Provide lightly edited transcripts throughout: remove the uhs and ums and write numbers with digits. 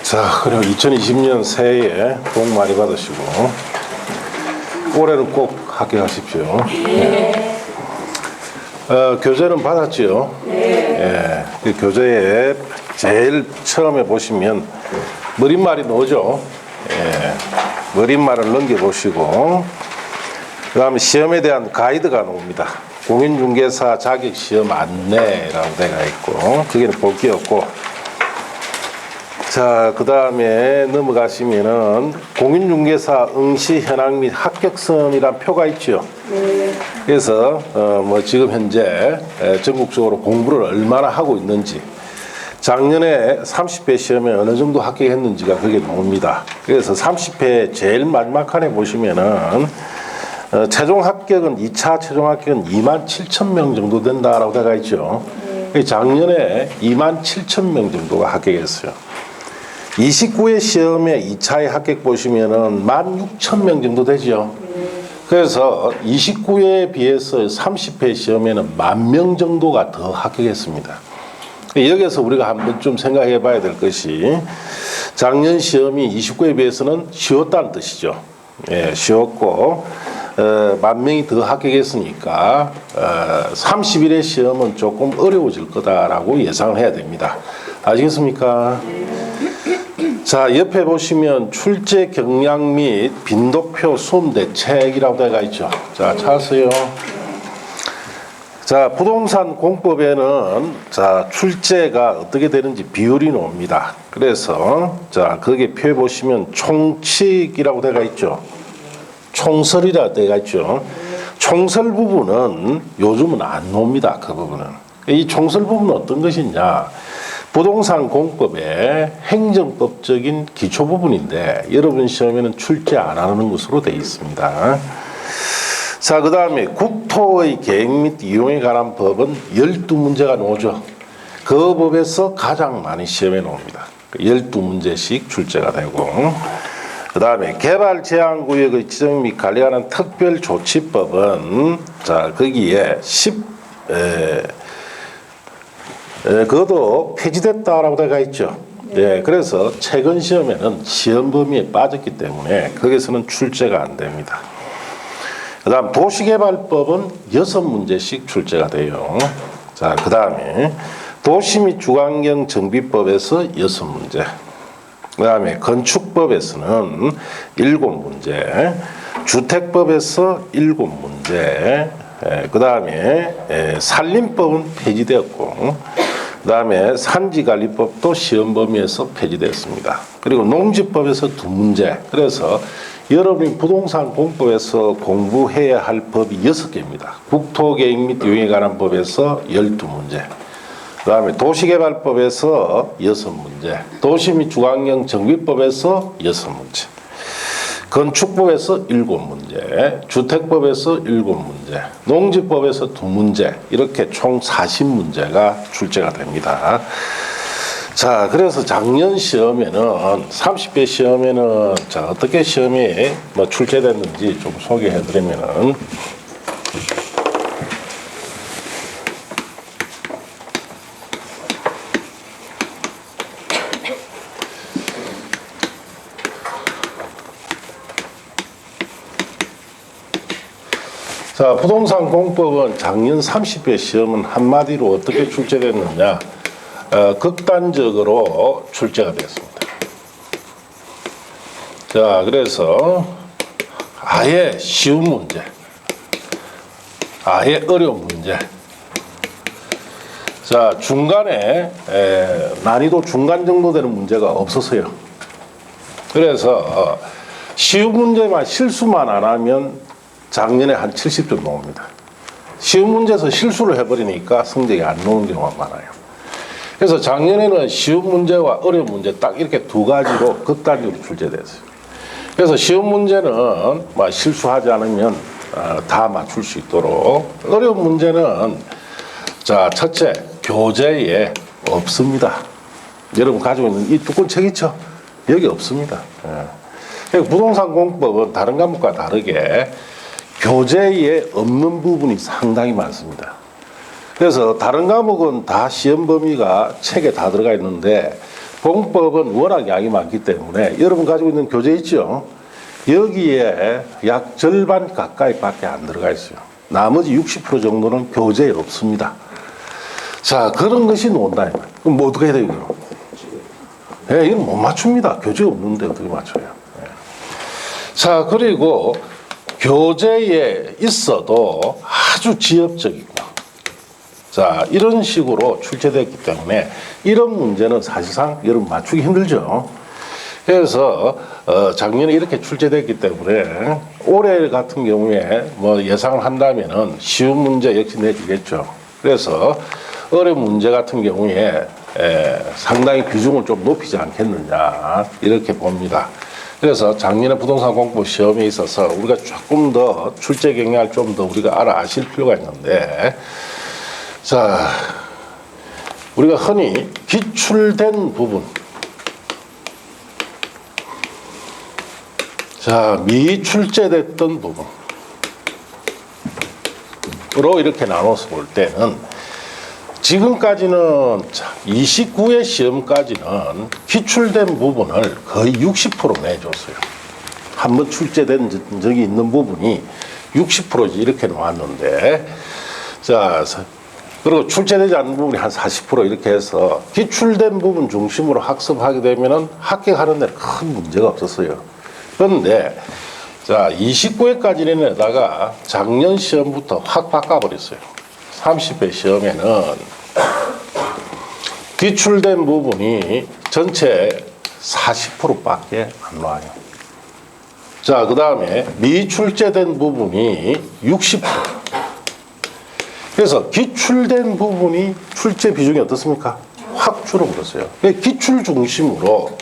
자, 그럼 2020년 새해에 복 많이 받으시고 올해는 꼭 합격하십시오. 네. 교재는 받았지요? 네. 그 교재에 제일 처음에 보시면 머릿말이 나오죠? 머릿말을 넘겨보시고 그 다음에 시험에 대한 가이드가 나옵니다. 공인중개사 자격시험 안내라고 되어 있고 거기는 볼 게 없고, 자, 그 다음에 넘어가시면은 공인중개사 응시 현황 및 합격선이란 표가 있죠. 그래서 뭐 지금 현재 전국적으로 공부를 얼마나 하고 있는지, 작년에 30회 시험에 어느 정도 합격했는지가 거기에 나옵니다. 그래서 30회 제일 마지막 칸에 보시면은 최종 합격은 2차 최종 합격은 27,000명 정도 된다라고 되어 있죠. 작년에 27,000명 정도가 합격했어요. 29회 시험에 2차에 합격 보시면은 16,000명 정도 되죠. 그래서 29회에 비해서 30회 시험에는 10,000명 정도가 더 합격했습니다. 여기서 우리가 한번 좀 생각해 봐야 될 것이, 작년 시험이 29회에 비해서는 쉬웠다는 뜻이죠. 예, 쉬웠고 10,000명이 더 합격했으니까 31회 시험은 조금 어려워질 거다라고 예상을 해야 됩니다. 아시겠습니까? 자, 옆에 보시면 출제 경량 및 빈도표 수험 대책이라고 되어 있죠. 자, 찾으세요. 자, 부동산 공법에는 자, 출제가 어떻게 되는지 비율이 나옵니다. 그래서 자, 거기에 표에 보시면 총칙이라고 되어 있죠. 총설이라 되어 있죠. 총설 부분은 요즘은 안 나옵니다. 그 부분은. 이 총설 부분은 어떤 것이냐? 부동산 공법의 행정법적인 기초 부분인데 여러분 시험에는 출제 안 하는 것으로 되어 있습니다. 자, 그 다음에 국토의 계획 및 이용에 관한 법은 12문제가 나오죠. 그 법에서 가장 많이 시험에 나옵니다. 12문제씩 출제가 되고, 그 다음에 개발제한구역의 지정 및 관리에 관한 특별조치법은 자, 거기에 그것도 폐지됐다라고 되어 있죠. 네, 그래서 최근 시험에는 시험 범위에 빠졌기 때문에 거기서는 출제가 안 됩니다. 그 다음 도시개발법은 6문제씩 출제가 돼요. 자, 그 다음에 도시 및 주거환경 정비법에서 6문제. 그 다음에 건축법에서는 7문제. 주택법에서 7문제. 그 다음에 산림법은 폐지되었고, 그 다음에 산지관리법도 시험 범위에서 폐지됐습니다. 그리고 농지법에서 2문제. 그래서 여러분이 부동산 공법에서 공부해야 할 법이 6개입니다. 국토계획 및 이용에 관한 법에서 12문제. 그 다음에 도시개발법에서 6문제. 도시 및 주거환경 정비법에서 6문제. 건축법에서 7문제, 주택법에서 7문제, 농지법에서 2문제, 이렇게 총 40문제가 출제가 됩니다. 자, 그래서 작년 시험에는 30회 시험에는 자, 어떻게 시험이 뭐 출제됐는지 좀 소개해 드리면은, 자, 부동산 공법은 작년 30회 시험은 한마디로 어떻게 출제됐느냐? 극단적으로 출제가 됐습니다. 자, 그래서 아예 쉬운 문제, 아예 어려운 문제. 자, 중간에 난이도 중간 정도 되는 문제가 없었어요. 그래서 쉬운 문제만 실수만 안 하면 작년에 한 70점 나옵니다. 쉬운 문제에서 실수를 해버리니까 성적이 안 나오는 경우가 많아요. 그래서 작년에는 쉬운 문제와 어려운 문제 딱 이렇게 두 가지로 극단적으로 출제됐어요. 그래서 쉬운 문제는 뭐 실수하지 않으면 다 맞출 수 있도록, 어려운 문제는 자, 첫째, 교재에 없습니다. 여러분 가지고 있는 이 두꺼운 책 있죠? 여기 없습니다. 부동산 공법은 다른 과목과 다르게 교재에 없는 부분이 상당히 많습니다. 그래서 다른 과목은 다 시험 범위가 책에 다 들어가 있는데 공법은 워낙 양이 많기 때문에 여러분 가지고 있는 교재 있죠? 여기에 약 절반 가까이밖에 안 들어가 있어요. 나머지 60% 정도는 교재에 없습니다. 자, 그런 것이 논다. 그럼 뭐 어떻게 해야 돼요? 예, 이건 못 맞춥니다. 교재 없는데 어떻게 맞춰요? 예. 자, 그리고 교재에 있어도 아주 지엽적이고, 자, 이런 식으로 출제됐기 때문에 이런 문제는 사실상 여러분 맞추기 힘들죠. 그래서 작년에 이렇게 출제됐기 때문에 올해 같은 경우에 뭐 예상을 한다면은 쉬운 문제 역시 내주겠죠. 그래서 어려운 문제 같은 경우에 상당히 비중을 좀 높이지 않겠느냐 이렇게 봅니다. 그래서 작년에 부동산 공부 시험에 있어서 우리가 조금 더 출제 경향을 좀 더 우리가 알아 아실 필요가 있는데, 자, 우리가 흔히 기출된 부분, 자, 미출제됐던 부분으로 이렇게 나눠서 볼 때는 지금까지는 29회 시험까지는 기출된 부분을 거의 60% 내줬어요. 한번 출제된 적이 있는 부분이 60% 이렇게 나왔는데, 자, 그리고 출제되지 않는 부분이 한 40% 이렇게 해서 기출된 부분 중심으로 학습하게 되면은 합격하는 데는 큰 문제가 없었어요. 그런데 자, 29회까지는 작년 시험부터 확 바꿔버렸어요. 30회 시험에는 기출된 부분이 전체 40%밖에 안 나와요. 자, 그 다음에 미출제된 부분이 60%. 그래서 기출된 부분이 출제 비중이 어떻습니까? 확 줄어들었어요. 기출 중심으로,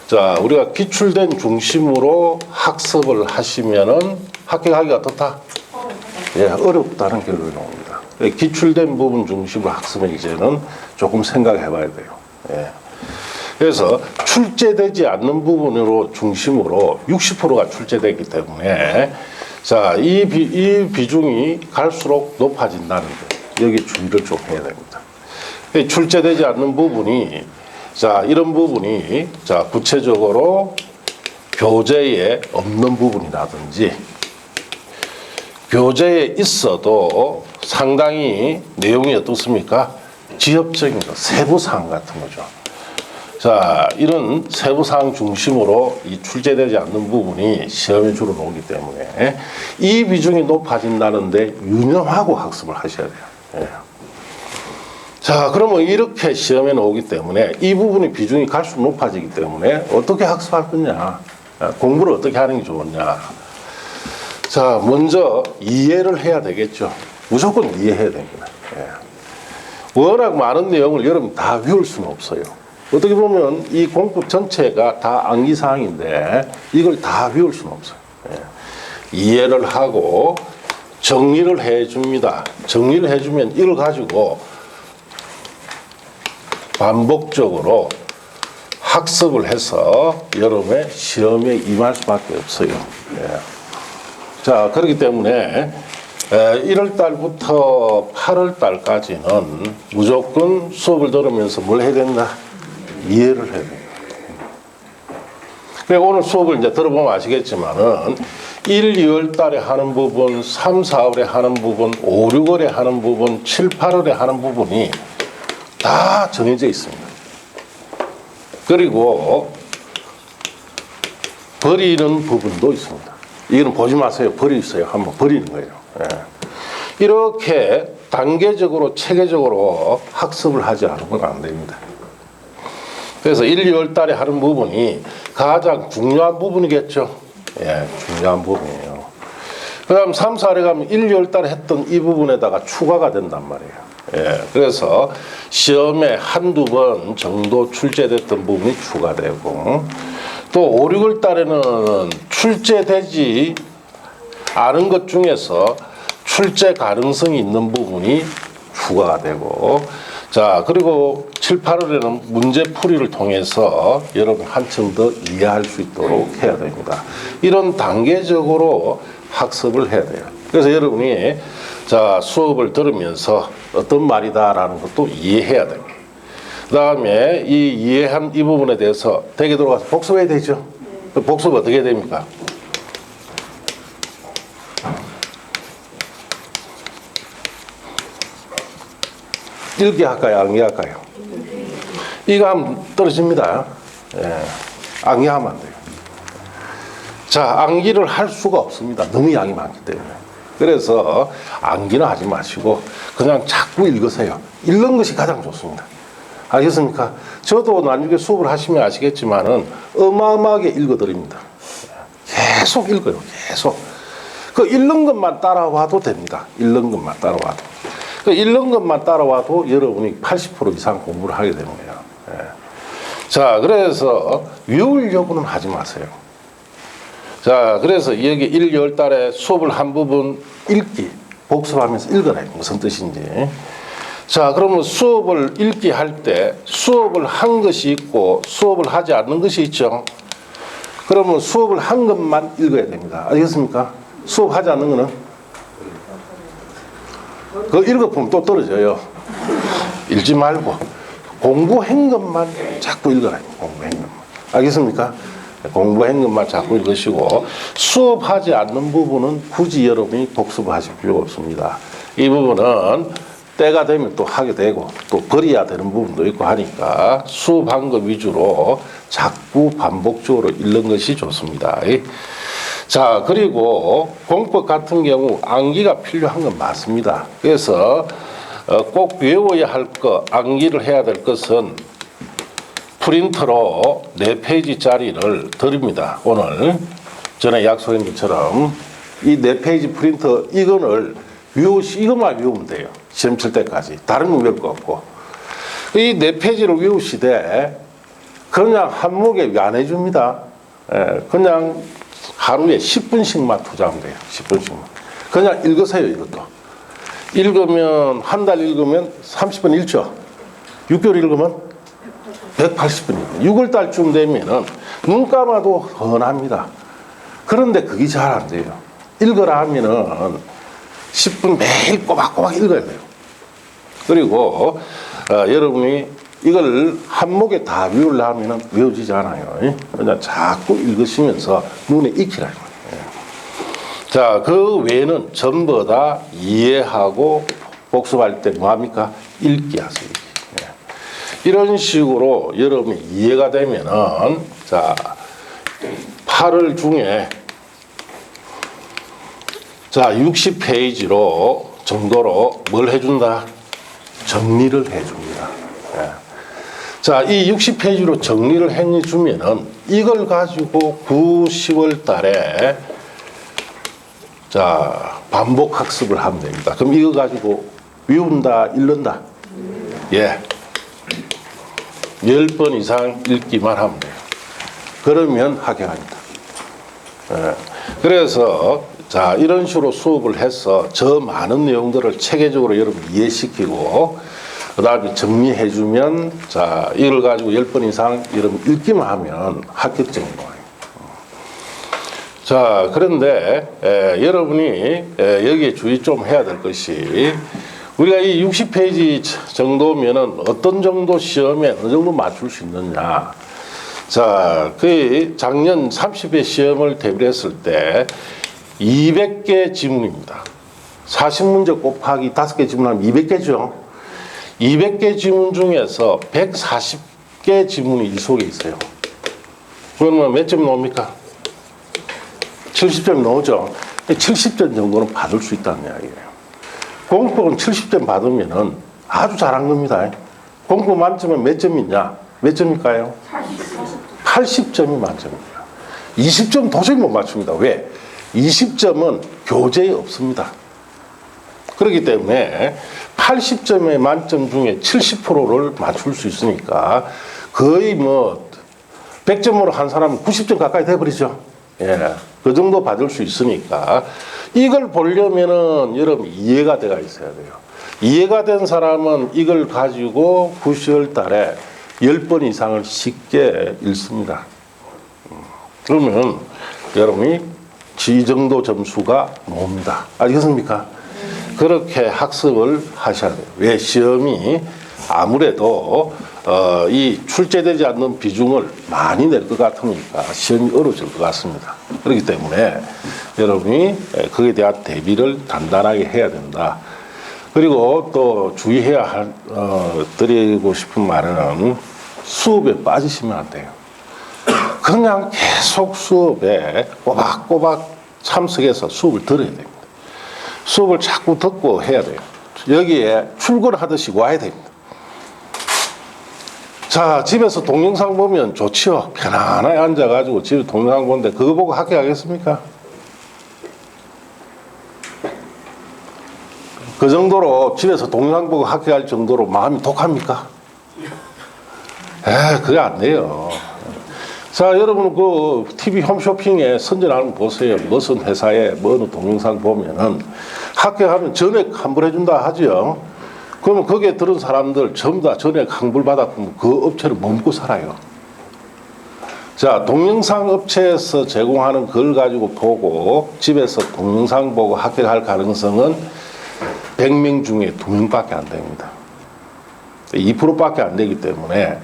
자, 우리가 기출된 중심으로 학습을 하시면은 합격하기가 어떻다? 예, 어렵다는 결론이 나옵니다. 기출된 부분 중심으로 학습은 이제는 조금 생각해 봐야 돼요. 예. 그래서 출제되지 않는 부분으로 중심으로 60%가 출제되기 때문에, 자, 이 비중이 갈수록 높아진다는 거, 여기 주의를 좀 해야 됩니다. 출제되지 않는 부분이, 자, 이런 부분이, 자, 구체적으로 교재에 없는 부분이라든지 교재에 있어도 상당히 내용이 어떻습니까? 지엽적인 거, 세부사항 같은 거죠. 자, 이런 세부사항 중심으로 이 출제되지 않는 부분이 시험에 주로 나오기 때문에 이 비중이 높아진다는데 유념하고 학습을 하셔야 돼요. 예. 자, 그러면 이렇게 시험에 나오기 때문에 이 부분의 비중이 갈수록 높아지기 때문에 어떻게 학습할 거냐, 공부를 어떻게 하는 게 좋으냐. 자, 먼저 이해를 해야 되겠죠. 무조건 이해해야 됩니다. 예. 워낙 많은 내용을 여러분 다 외울 수는 없어요. 어떻게 보면 이 공법 전체가 다 암기사항인데 이걸 다 외울 수는 없어요. 예. 이해를 하고 정리를 해줍니다. 정리를 해주면 이걸 가지고 반복적으로 학습을 해서 여러분의 시험에 임할 수밖에 없어요. 예. 자, 그렇기 때문에 1월 달부터 8월 달까지는 무조건 수업을 들으면서 뭘 해야 된다? 이해를 해야 됩니다. 오늘 수업을 이제 들어보면 아시겠지만은 1, 2월 달에 하는 부분, 3, 4월에 하는 부분, 5, 6월에 하는 부분, 7, 8월에 하는 부분이 다 정해져 있습니다. 그리고 버리는 부분도 있습니다. 이거는 보지 마세요. 버리세요. 한번 버리는 거예요. 예. 이렇게 단계적으로 체계적으로 학습을 하지 않으면 안 됩니다. 그래서 1, 2월 달에 하는 부분이 가장 중요한 부분이겠죠. 예, 중요한 부분이에요. 그 다음 3, 4월에 가면 1, 2월 달에 했던 이 부분에다가 추가가 된단 말이에요. 예, 그래서 시험에 한두 번 정도 출제됐던 부분이 추가되고, 또 5, 6월 달에는 출제되지 않은 것 중에서 출제 가능성이 있는 부분이 추가가 되고, 자, 그리고 7, 8월에는 문제풀이를 통해서 여러분 한층 더 이해할 수 있도록 해야 됩니다. 이런 단계적으로 학습을 해야 돼요. 그래서 여러분이 자, 수업을 들으면서 어떤 말이다라는 것도 이해해야 됩니다. 그 다음에 이 이해한 이 부분에 대해서 대개 들어가서 복습해야 되죠. 복습 어떻게 해야 됩니까? 읽기 할까요? 암기 할까요? 이거 하면 떨어집니다. 예. 암기하면 안 돼요. 자, 암기를 할 수가 없습니다. 너무 양이 많기 때문에. 그래서 암기는 하지 마시고 그냥 자꾸 읽으세요. 읽는 것이 가장 좋습니다. 알겠습니까? 저도 나중에 수업을 하시면 아시겠지만은 어마어마하게 읽어드립니다. 계속 읽어요. 계속. 그 읽는 것만 따라와도 됩니다. 읽는 것만 따라와도. 그 읽는 것만 따라와도 여러분이 80% 이상 공부를 하게 되는 거예요. 예. 자, 그래서 외우려고는 하지 마세요. 자, 그래서 여기 1, 2월 달에 수업을 한 부분 읽기, 복습하면서 읽어라. 무슨 뜻인지. 자, 그러면 수업을 읽기 할 때 수업을 한 것이 있고 수업을 하지 않는 것이 있죠. 그러면 수업을 한 것만 읽어야 됩니다. 알겠습니까? 수업하지 않는 거는? 그거 읽어보면 또 떨어져요. 읽지 말고 공부한 것만 자꾸 읽어라. 공부한 것만. 알겠습니까? 공부한 것만 자꾸 읽으시고 수업하지 않는 부분은 굳이 여러분이 복습을 하실 필요가 없습니다. 이 부분은 때가 되면 또 하게 되고 또 버려야 되는 부분도 있고 하니까 수업한 것 위주로 자꾸 반복적으로 읽는 것이 좋습니다. 자, 그리고 공법 같은 경우 암기가 필요한 건 맞습니다. 그래서 꼭 외워야 할 것, 암기를 해야 될 것은 프린터로 4페이지짜리를 드립니다. 오늘 전에 약속한 것처럼 이 4페이지 프린터 이것만 외우면 돼요. 시험 칠 때까지. 다른 건 외울 거 없고. 이 4페이지를 외우시되 그냥 한목에 안 해줍니다. 그냥 하루에 10분씩만 투자하면 돼요. 10분씩만. 그냥 읽으세요, 이것도. 읽으면, 한 달 읽으면 30분 읽죠. 6개월 읽으면 180분이에요. 6월 달쯤 되면은 눈 감아도 훤합니다. 그런데 그게 잘 안 돼요. 읽으라 하면은 10분 매일 꼬박꼬박 읽어야 돼요. 그리고 여러분이 이걸 한목에 다 외우려면 외워지지 않아요. 그냥 자꾸 읽으시면서 눈에 익히라는 거예요. 자, 그 외에는 전부 다 이해하고 복습할 때 뭐합니까? 읽기 하세요. 이런 식으로 여러분이 이해가 되면은 자, 8월 중에 자, 60페이지로 정도로 뭘 해준다? 정리를 해줍니다. 예. 자, 이 60페이지로 정리를 해주면은 이걸 가지고 9, 10월 달에 자, 반복 학습을 하면 됩니다. 그럼 이거 가지고 외운다, 읽는다? 예. 10번 이상 읽기만 하면 돼요. 그러면 합격합니다. 예. 그래서 자, 이런 식으로 수업을 해서 저 많은 내용들을 체계적으로 여러분 이해시키고 그 다음에 정리해주면 자, 이걸 가지고 10번 이상 여러분 읽기만 하면 합격적인 거예요. 자, 그런데 여러분이 여기에 주의 좀 해야 될 것이 우리가 이 60페이지 정도면은 어떤 정도 시험에 어느 정도 맞출 수 있느냐. 자, 그 작년 30회 시험을 대비했을 때 200개 지문입니다. 40문제 곱하기 5개 지문하면 200개죠. 200개 지문 중에서 140개 지문이 이 속에 있어요. 그러면 몇 점 나옵니까? 70점 나오죠. 70점 정도는 받을 수 있다는 이야기예요. 공법은 70점 받으면은 아주 잘한 겁니다. 공법 만점은 몇 점이냐? 몇 점일까요? 80점이 만점입니다. 20점 도저히 못 맞춥니다. 왜? 20점은 교재에 없습니다. 그렇기 때문에 80점의 만점 중에 70%를 맞출 수 있으니까 거의 뭐 100점으로 한 사람은 90점 가까이 돼버리죠. 예, 그 정도 받을 수 있으니까 이걸 보려면은 여러분 이해가 돼가 있어야 돼요. 이해가 된 사람은 이걸 가지고 9, 10월 달에 10번 이상을 쉽게 읽습니다. 그러면 여러분이 이 정도 점수가 나옵니다. 알겠습니까? 그렇게 학습을 하셔야 돼요. 왜? 시험이 아무래도 이 출제되지 않는 비중을 많이 낼 것 같으니까 시험이 어려워질 것 같습니다. 그렇기 때문에 여러분이 거기에 대한 대비를 단단하게 해야 된다. 그리고 또 주의해야 할, 드리고 싶은 말은 수업에 빠지시면 안 돼요. 그냥 계속 수업에 꼬박꼬박 참석해서 수업을 들어야 됩니다. 수업을 자꾸 듣고 해야 돼요. 여기에 출근하듯이 와야 됩니다. 자, 집에서 동영상 보면 좋지요. 편안하게 앉아가지고 집에 동영상 보는데 그거 보고 합격하겠습니까? 그 정도로 집에서 동영상 보고 합격할 정도로 마음이 독합니까? 그게 안 돼요. 자, 여러분 그 TV 홈쇼핑에 선전하는 거 보세요. 무슨 회사에 어느 동영상 보면은 합격하면 전액 환불해준다 하죠. 그러면 거기에 들은 사람들 전부 다 전액 환불받았고 그 업체를 머물고 살아요. 자, 동영상 업체에서 제공하는 걸 가지고 보고 집에서 동영상 보고 합격할 가능성은 100명 중에 2명밖에 안 됩니다. 2%밖에 안 되기 때문에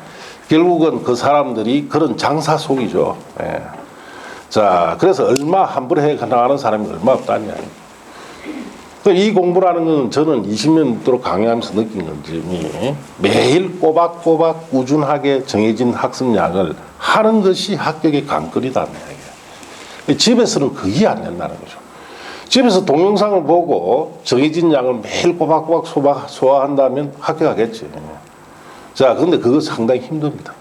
결국은 그 사람들이 그런 장사 속이죠. 예. 자, 그래서 얼마 환불해 나가는 사람이 얼마 없다는 이야기입니다. 이 공부라는 건 저는 20년 넘도록 강의하면서 느낀 점이 매일 꼬박꼬박 꾸준하게 정해진 학습량을 하는 것이 합격의 관건이다는 이야기예요. 집에서는 그게 안 된다는 거죠. 집에서 동영상을 보고 정해진 양을 매일 꼬박꼬박 소화한다면 합격하겠지. 자, 근데 그거 상당히 힘듭니다.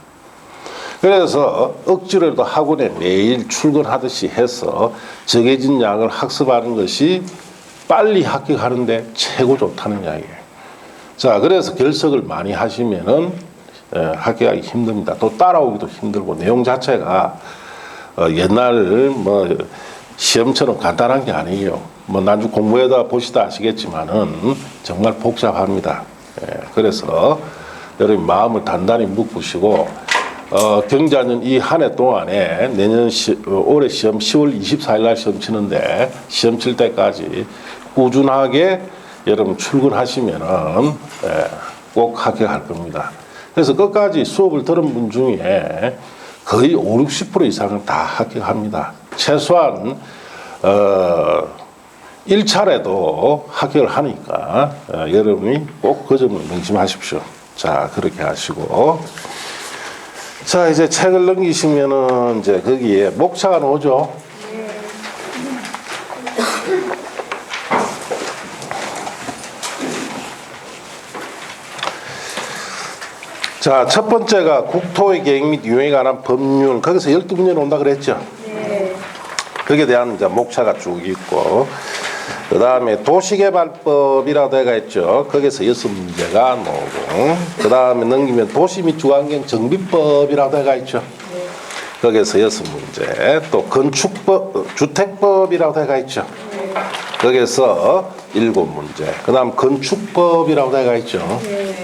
그래서 억지로라도 학원에 매일 출근하듯이 해서 정해진 양을 학습하는 것이 빨리 합격하는데 최고 좋다는 이야기예요. 자, 그래서 결석을 많이 하시면은 합격하기 힘듭니다. 또 따라오기도 힘들고 내용 자체가 옛날 뭐 시험처럼 간단한 게 아니에요. 뭐 나중 공부에다 보시다 아시겠지만은 정말 복잡합니다. 그래서 여러분 마음을 단단히 묶으시고 경자년 이 한 해 동안에 내년 올해 시험 10월 24일 날 시험 치는데 시험 칠 때까지 꾸준하게 여러분 출근하시면은 꼭 합격할 겁니다. 그래서 끝까지 수업을 들은 분 중에 거의 50, 60% 이상은 다 합격합니다. 최소한 1차례도 합격을 하니까 여러분이 꼭 그 점을 명심하십시오. 자, 그렇게 하시고 자, 이제 책을 넘기시면은 이제 거기에 목차가 나오죠. 자, 첫 번째가 국토의 계획 및 유형에 관한 법률. 거기서 12문제 나온다 그랬죠. 거기에 대한 이제 목차가 쭉 있고, 그 다음에 도시개발법이라고 되어 있죠. 거기서 6문제가 나오고, 그 다음에 넘기면 도시 및 주환경 정비법이라고 되어 있죠. 거기서 6문제. 또 건축법, 주택법이라고 되어 있죠. 거기서 7문제. 그 다음 건축법이라고 되어 있죠.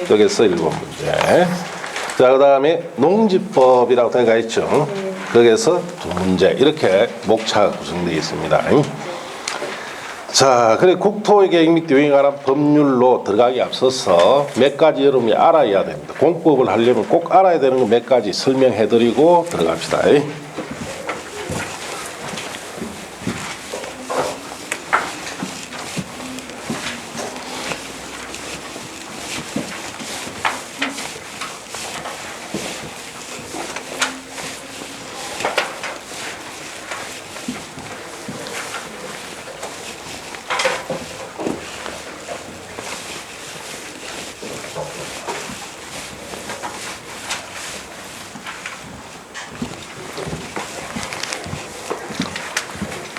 거기서 7문제. 자, 그 다음에 농지법이라고 되어 있죠. 거기서 2문제. 이렇게 목차가 구성되어 있습니다. 자, 그래 국토의 계획 및 유형에 관한 법률로 들어가기 앞서서 몇 가지 여러분이 알아야 됩니다. 공법을 하려면 꼭 알아야 되는 거 몇 가지 설명해 드리고 들어갑시다.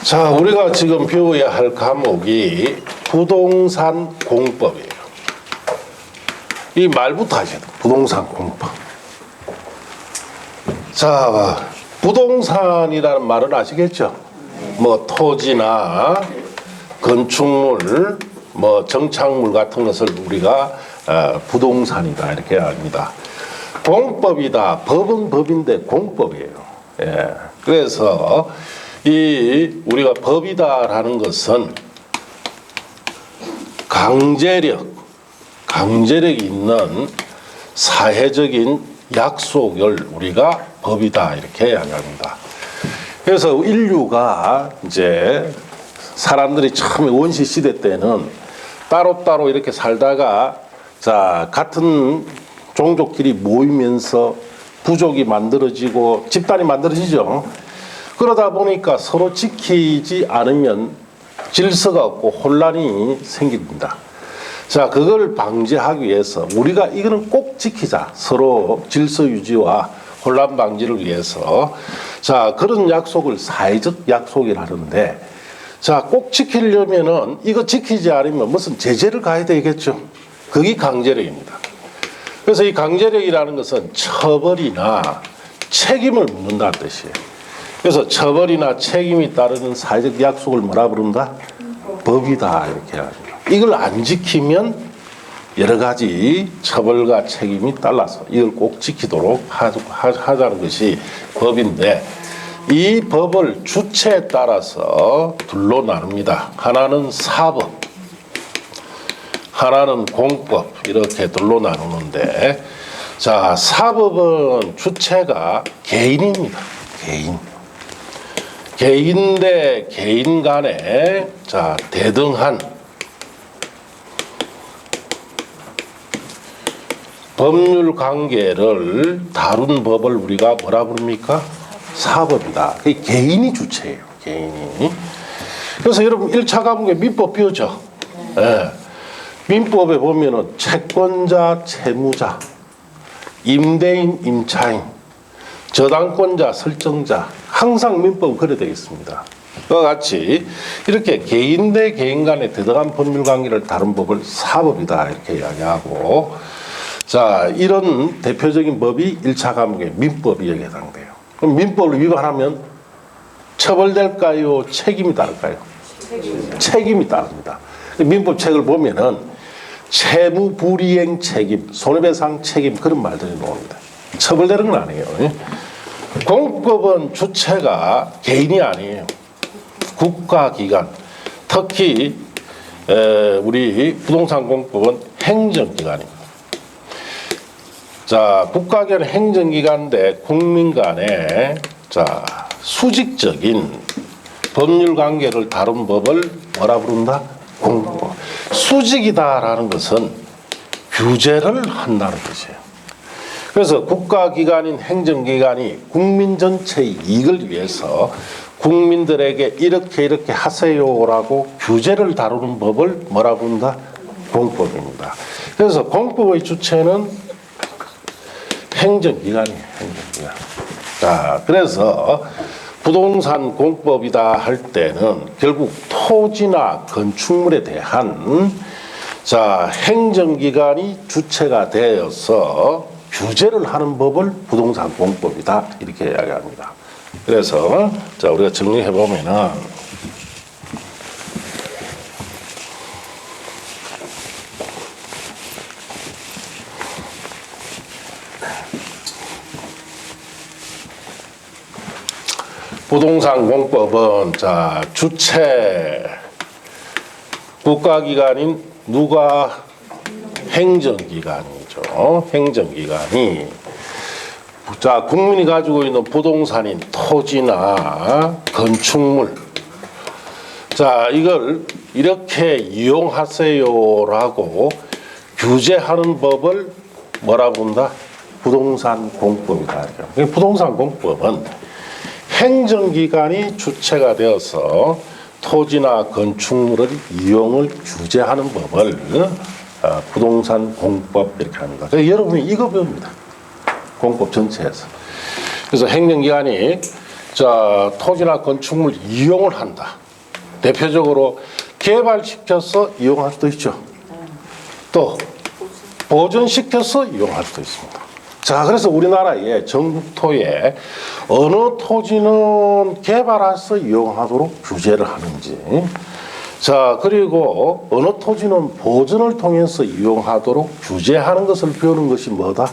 자, 우리가 지금 배워야 할 과목이 부동산 공법이에요. 이 말부터 하셔야 돼요. 부동산 공법. 자, 부동산이라는 말은 아시겠죠? 뭐 토지나 건축물, 뭐 정착물 같은 것을 우리가 부동산이다 이렇게 합니다. 공법이다. 법은 법인데 공법이에요. 예. 그래서 이 우리가 법이다라는 것은 강제력이 있는 사회적인 약속을 우리가 법이다 이렇게 이야기합니다. 그래서 인류가 이제 사람들이 처음에 원시 시대 때는 따로따로 이렇게 살다가 자 같은 종족끼리 모이면서 부족이 만들어지고 집단이 만들어지죠. 그러다 보니까 서로 지키지 않으면 질서가 없고 혼란이 생깁니다. 자, 그걸 방지하기 위해서 우리가 이거는 꼭 지키자. 서로 질서 유지와 혼란 방지를 위해서. 자, 그런 약속을 사회적 약속이라 하는데, 자, 꼭 지키려면은 이거 지키지 않으면 무슨 제재를 가야 되겠죠. 그게 강제력입니다. 그래서 이 강제력이라는 것은 처벌이나 책임을 묻는다는 뜻이에요. 그래서 처벌이나 책임이 따르는 사회적 약속을 뭐라 부른다? 법이다 이렇게 합니다. 이걸 안 지키면 여러 가지 처벌과 책임이 따라서 이걸 꼭 지키도록 하자는 것이 법인데, 이 법을 주체에 따라서 둘로 나눕니다. 하나는 사법, 하나는 공법, 이렇게 둘로 나누는데, 자, 사법은 주체가 개인입니다. 개인 대 개인 간에 자 대등한 법률 관계를 다룬 법을 우리가 뭐라 부릅니까? 사법이다. 그게 개인이 주체예요. 개인이. 그래서 여러분 1차 과목에 민법 배우죠. 네. 민법에 보면은 채권자, 채무자, 임대인, 임차인, 저당권자, 설정자, 항상 민법은 그래 되어 있습니다. 그와 같이 이렇게 개인 대 개인 간의 대등한 법률 관계를 다룬 법을 사법이다 이렇게 이야기하고, 자, 이런 대표적인 법이 1차 과목의 민법이 여기에 해당돼요. 그럼 민법을 위반하면 처벌될까요? 책임이 따를까요? 책임이 따릅니다. 민법 책을 보면은 채무 불이행 책임, 손해배상 책임 그런 말들이 나옵니다. 처벌되는 건 아니에요. 공법은 주체가 개인이 아니에요. 국가기관, 특히 우리 부동산 공법은 행정기관입니다. 자, 국가기관 행정기관인데 국민 간의 자 수직적인 법률 관계를 다룬 법을 뭐라 부른다? 공법. 수직이다라는 것은 규제를 한다는 뜻이에요. 그래서 국가기관인 행정기관이 국민 전체의 이익을 위해서 국민들에게 이렇게 하세요라고 규제를 다루는 법을 뭐라 부른다? 공법입니다. 그래서 공법의 주체는 행정기관이에요. 행정기관. 자, 그래서 부동산 공법이다 할 때는 결국 토지나 건축물에 대한 자 행정기관이 주체가 되어서 규제를 하는 법을 부동산 공법이다 이렇게 이야기합니다. 그래서 자 우리가 정리해 보면은 부동산 공법은 자 주체 국가기관인 누가 행정기관이죠. 행정기관이 자 국민이 가지고 있는 부동산인 토지나 건축물 자 이걸 이렇게 이용하세요라고 규제하는 법을 뭐라 부른다? 부동산 공법이다. 부동산 공법은 행정기관이 주체가 되어서 토지나 건축물의 이용을 규제하는 법을 부동산 공법 이렇게 합니다. 그래서 여러분이 이거 배웁니다. 공법 전체에서. 그래서 행정기관이 자 토지나 건축물 이용을 한다. 대표적으로 개발시켜서 이용할 수도 있죠. 또 보존시켜서 이용할 수도 있습니다. 자, 그래서 우리나라의 전국토에 어느 토지는 개발해서 이용하도록 규제를 하는지, 자, 그리고 어느 토지는 보존을 통해서 이용하도록 규제하는 것을 배우는 것이 뭐다?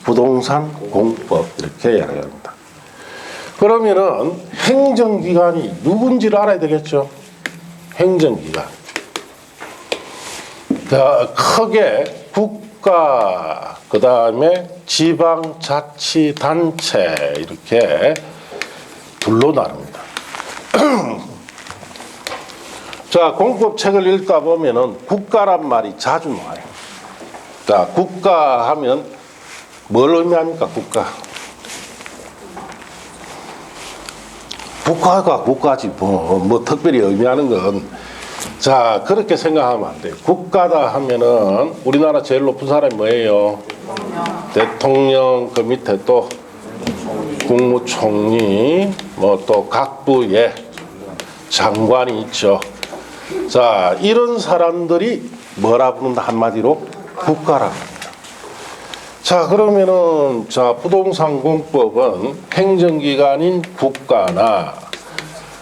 부동산 공법 이렇게 이야기합니다. 그러면은 행정기관이 누군지를 알아야 되겠죠? 행정기관. 자, 크게 국가, 그 다음에 지방자치단체 이렇게 둘로 나눕니다. 자, 공법책을 읽다 보면은 국가란 말이 자주 나와요. 자, 국가 하면 뭘 의미합니까? 국가가 국가지 뭐 특별히 의미하는 건, 자, 그렇게 생각하면 안 돼요. 국가다 하면은 우리나라 제일 높은 사람이 뭐예요? 대통령. 그 밑에 또 국무총리, 뭐 또 각 부의 장관이 있죠. 자, 이런 사람들이 뭐라 부른다? 한마디로 국가라고 합니다. 자, 그러면은 자, 부동산 공법은 행정기관인 국가나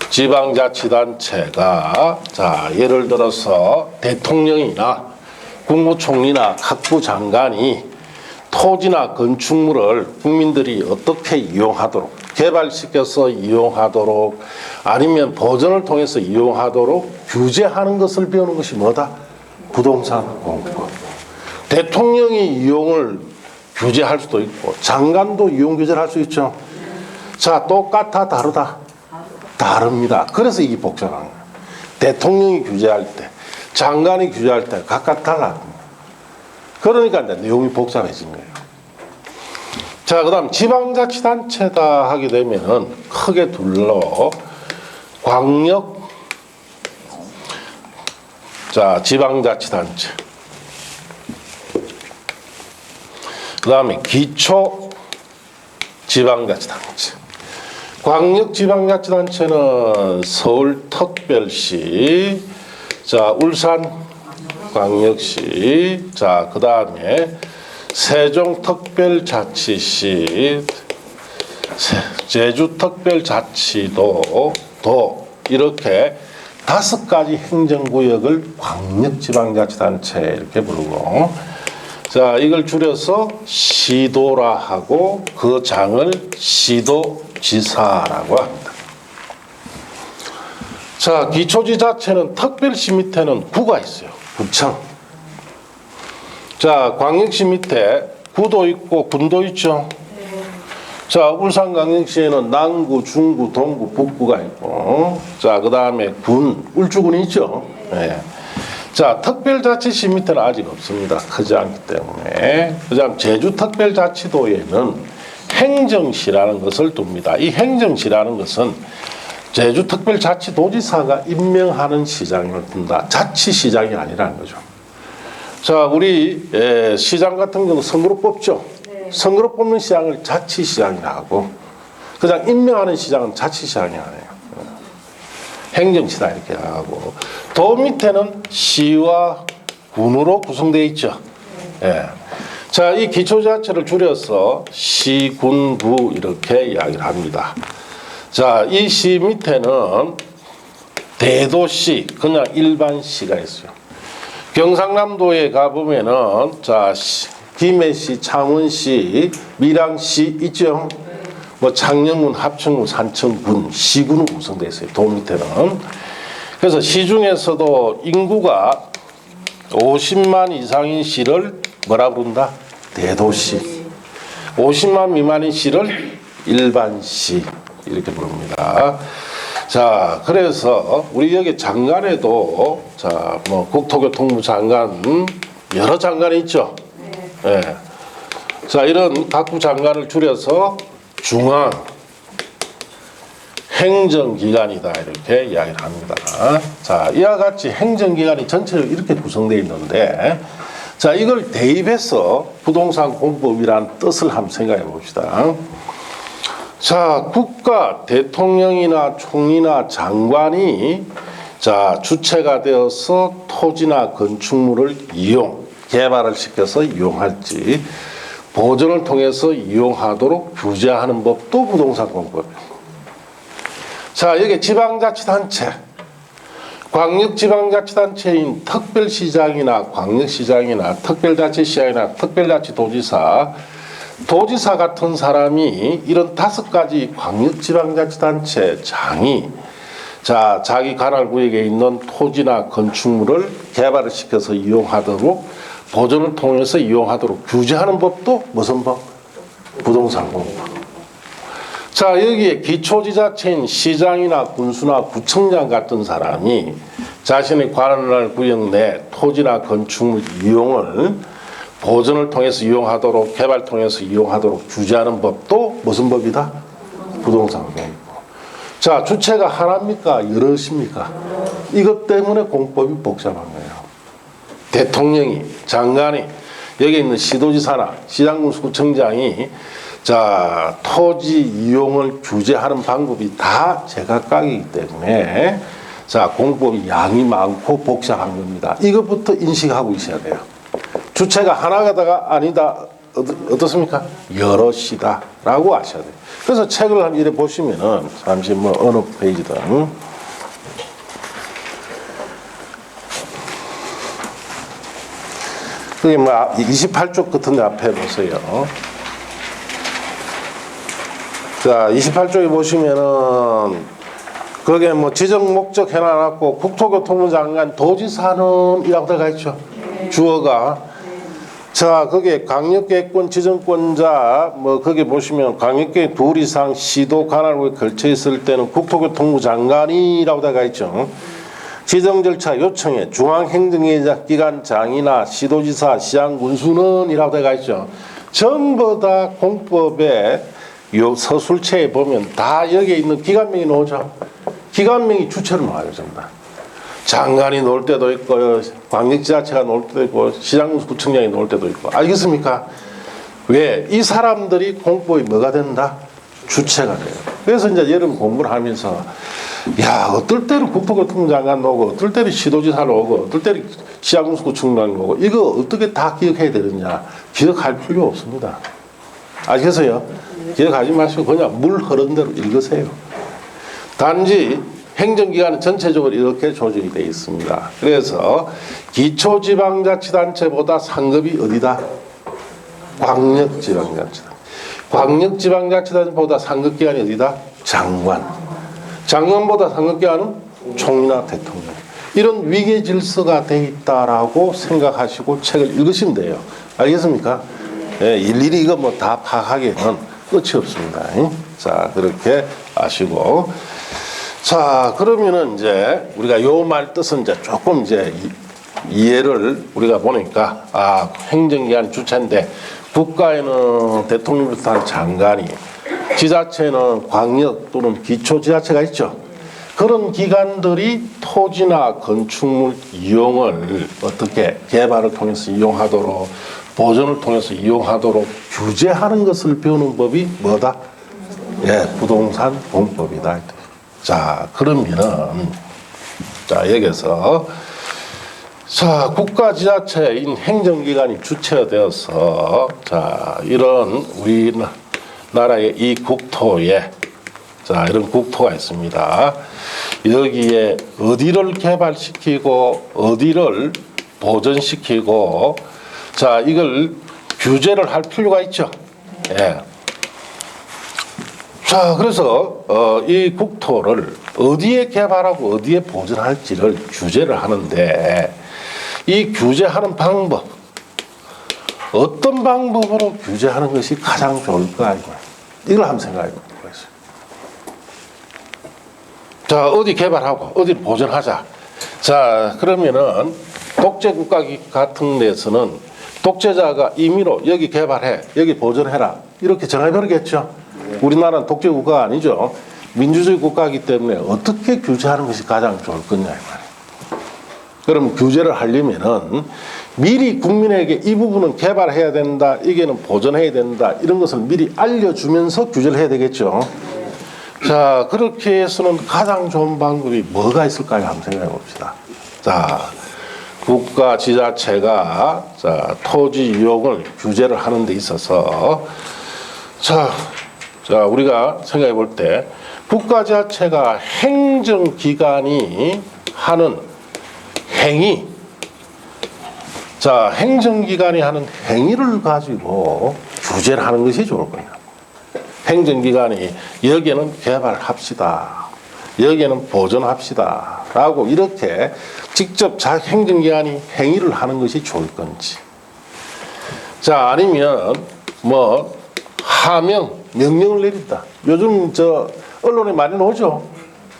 지방자치단체가, 자, 예를 들어서 대통령이나 국무총리나 각부 장관이 토지나 건축물을 국민들이 어떻게 이용하도록, 개발시켜서 이용하도록, 아니면 보전을 통해서 이용하도록 규제하는 것을 배우는 것이 뭐다? 부동산 공법. 대통령이 이용을 규제할 수도 있고 장관도 이용 규제를 할 수 있죠. 자, 똑같아 다르다? 다릅니다. 그래서 이게 복잡한 거예요. 대통령이 규제할 때, 장관이 규제할 때 각각 달라. 그러니까 이제 내용이 복잡해진 거예요. 자, 그 다음 지방자치단체다 하게 되면은 크게 둘로 광역, 자, 지방자치단체, 그 다음에 기초지방자치단체. 광역지방자치단체는 서울특별시, 자, 울산광역시, 자, 그 다음에 세종특별자치시, 제주특별자치도, 이렇게 5가지 행정구역을 광역지방자치단체 이렇게 부르고, 자, 이걸 줄여서 시도라 하고 그 장을 시도지사라고 합니다. 자, 기초지자체는 특별시 밑에는 구가 있어요. 구청. 자, 광역시 밑에 구도 있고 군도 있죠. 자, 울산광역시에는 남구, 중구, 동구, 북구가 있고, 자, 그 다음에 군, 울주군이 있죠. 네. 자, 특별자치시 밑에는 아직 없습니다. 크지 않기 때문에. 그 다음 제주특별자치도에는 행정시라는 것을 둡니다. 이 행정시라는 것은 제주특별자치도지사가 임명하는 시장을 둔다. 자치시장이 아니라는 거죠. 자, 우리 시장 같은 경우 선거로 뽑죠. 선거로 뽑는 시장을 자치시장이라 하고, 그냥 임명하는 시장은 자치시장이 아니에요. 행정시다 이렇게 하고, 도 밑에는 시와 군으로 구성되어 있죠. 예. 자, 이 기초자치를 줄여서 시, 군, 구 이렇게 이야기를 합니다. 자, 이 시 밑에는 대도시, 그냥 일반 시가 있어요. 경상남도에 가보면은, 자, 김해시, 창원시, 밀양시 있죠. 뭐 창녕군, 합천군, 산청군, 시군으로 구성되어 있어요. 도 밑에는. 그래서 시 중에서도 인구가 50만 이상인 시를 뭐라 부른다? 대도시. 50만 미만인 시를 일반시 이렇게 부릅니다. 자, 그래서 우리 여기 장관에도, 자, 뭐 국토교통부 장관, 여러 장관이 있죠. 예. 자, 이런 각부 장관을 줄여서 중앙 행정기관이다 이렇게 이야기를 합니다. 자, 이와 같이 행정기관이 전체적으로 이렇게 구성되어 있는데, 자, 이걸 대입해서 부동산 공법이란 뜻을 한번 생각해 봅시다. 자, 국가 대통령이나 총리나 장관이, 자, 주체가 되어서 토지나 건축물을 개발을 시켜서 이용할지 보전을 통해서 이용하도록 규제하는 법도 부동산 공법입니다. 자, 여기 지방자치단체, 광역지방자치단체인 특별시장이나 광역시장이나 특별자치시장이나 특별자치도지사, 도지사 같은 사람이 이런 5가지 광역지방자치단체 장이, 자, 자기 관할 구역에 있는 토지나 건축물을 개발을 시켜서 이용하도록 보존을 통해서 이용하도록 규제하는 법도 무슨 법? 부동산 공법. 자, 여기에 기초지자체인 시장이나 군수나 구청장 같은 사람이 자신의 관할 구역 내 토지나 건축물 이용을 보존을 통해서 이용하도록, 개발 통해서 이용하도록 규제하는 법도 무슨 법이다? 부동산 공법. 자, 주체가 하나입니까? 여럿입니까? 이것 때문에 공법이 복잡한 거예요. 대통령이, 장관이, 여기 있는 시도지사나 시장군수구청장이 자, 토지 이용을 규제하는 방법이 다 제각각이기 때문에 자, 공법이 양이 많고 복잡한 겁니다. 이것부터 인식하고 있어야 돼요. 주체가 하나가다가 아니다. 어떻습니까? 여럿이다. 라고 아셔야 돼요. 그래서 책을 한 이래 보시면은, 잠시 뭐 어느 페이지든. 그게 뭐 28쪽 같은 데 앞에 보세요. 자, 28쪽에 보시면은, 거기에 뭐 지정 목적 해놔놨고, 국토교통부 장관 도지사는이라고 들어가 있죠. 주어가. 자, 거기에 강력계획권 지정권자, 뭐, 거기 보시면 강력계획 둘 이상 시도 관할구에 걸쳐 있을 때는 국토교통부 장관이라고 들어가 있죠. 지정 절차 요청에 중앙행정기관장이나 시도지사, 시장군수는 이라고 들어가 있죠. 전부 다 공법에 요 서술체에 보면 다 여기에 있는 기관명이 나오죠. 기관명이 주체로 나와요, 전부 다. 장관이 놓을 때도 있고, 광역지자체가 놓을 때도 있고, 시장군수구청장이 놓을 때도 있고. 알겠습니까? 왜? 이 사람들이 공법이 뭐가 된다? 주체가 돼요. 그래서 이제 여러분 공부를 하면서, 야, 어떨 때는 국토교통부 장관 오고, 어떨 때는 시도지사 오고, 어떨 때는 시장군수구청장 오고, 이거 어떻게 다 기억해야 되느냐? 기억할 필요 없습니다. 아시겠어요? 기억하지 마시고 그냥 물 흐른 대로 읽으세요. 단지 행정기관은 전체적으로 이렇게 조직이 되어 있습니다. 그래서 기초지방자치단체보다 상급이 어디다? 광역지방자치단체. 광역지방자치단체보다 상급기관이 어디다? 장관. 장관보다 상급기관은 총리나 대통령. 이런 위계질서가 되어 있다라고 생각하시고 책을 읽으시면 돼요. 알겠습니까? 예, 일일이 이거 뭐 다 파악하기에는 끝이 없습니다. 자, 그렇게 아시고. 자, 그러면은 이제 우리가 요 말 뜻은 이제 조금 이제 이해를 우리가 보니까, 아, 행정기관 주체인데 국가에는 대통령 비롯한 장관이, 지자체는 광역 또는 기초지자체가 있죠. 그런 기관들이 토지나 건축물 이용을 어떻게 개발을 통해서 이용하도록, 보존을 통해서 이용하도록 규제하는 것을 배우는 법이 뭐다? 예, 부동산 공법이다. 자, 그러면은, 자, 여기서, 자, 국가지자체인 행정기관이 주체가 되어서, 자, 이런 우리나라의 이 국토에, 자, 이런 국토가 있습니다. 여기에 어디를 개발시키고, 어디를 보존시키고, 자, 이걸 규제를 할 필요가 있죠. 예. 자, 그래서 이 국토를 어디에 개발하고 어디에 보존할지를 규제를 하는데, 이 규제하는 방법, 어떤 방법으로 규제하는 것이 가장 좋을까? 이걸 한번 생각해 보겠습니다. 자, 어디 개발하고 어디 보존하자. 자, 그러면은 독재국가 같은 데서는 독재자가 임의로 여기 개발해, 여기 보존해라, 이렇게 정해버리겠죠. 우리나라는 독재국가가 아니죠. 민주주의 국가이기 때문에 어떻게 규제하는 것이 가장 좋을 거냐, 이 말이에요. 그럼 규제를 하려면은 미리 국민에게 이 부분은 개발해야 된다, 이게는 보존해야 된다, 이런 것을 미리 알려주면서 규제를 해야 되겠죠. 자, 그렇게 해서는 가장 좋은 방법이 뭐가 있을까요? 한번 생각해 봅시다. 자, 국가 지자체가 자, 토지 이용을 규제를 하는 데 있어서 자, 우리가 생각해 볼 때 국가 지자체가 행정기관이 하는 행위, 자, 행정기관이 하는 행위를 가지고 규제를 하는 것이 좋을 거예요. 행정기관이 여기에는 개발합시다, 여기에는 보존합시다 라고 이렇게 직접 행정기관이 행위를 하는 것이 좋을 건지, 자, 아니면 뭐 하명, 명령을 내린다. 요즘 저 언론에 많이 나오죠.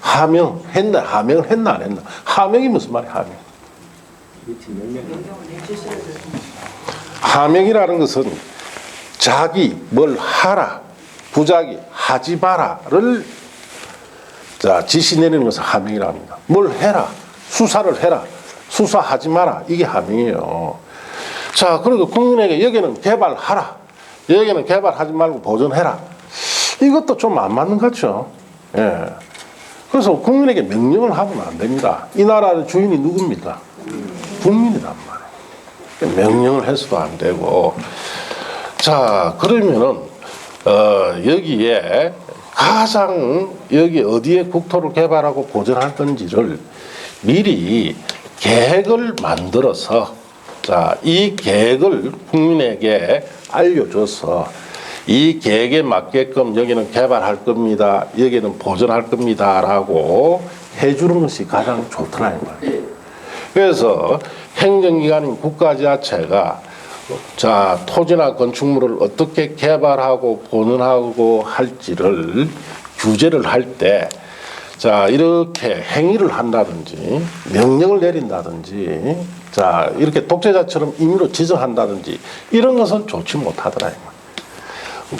하명했나, 하명을 했나 안 했나. 하명이 무슨 말이야, 하명. 하명이라는 것은 자기 뭘 하라, 부자기 하지 마라를 자 지시 내리는 것을 하명이라고 합니다. 뭘 해라, 수사를 해라, 수사하지 마라, 이게 하명이에요. 자, 그리고 국민에게 여기는 개발하라, 여기는 개발하지 말고 보존해라. 이것도 좀 안 맞는 것 같죠. 예. 그래서 국민에게 명령을 하면 안 됩니다. 이 나라의 주인이 누굽니까? 국민이란 말이에요. 명령을 해서도 안 되고. 자, 그러면은 여기에 가장 여기 어디에 국토를 개발하고 보존할 건지를 미리 계획을 만들어서 자, 이 계획을 국민에게 알려줘서 이 계획에 맞게끔 여기는 개발할 겁니다, 여기는 보존할 겁니다 라고 해주는 것이 가장 좋더라 이 말이에요. 그래서 행정기관인 국가지자체가 자, 토지나 건축물을 어떻게 개발하고 보존하고 할지를 규제를 할 때 자, 이렇게 행위를 한다든지 명령을 내린다든지 자, 이렇게 독재자처럼 임의로 지정한다든지 이런 것은 좋지 못하더라.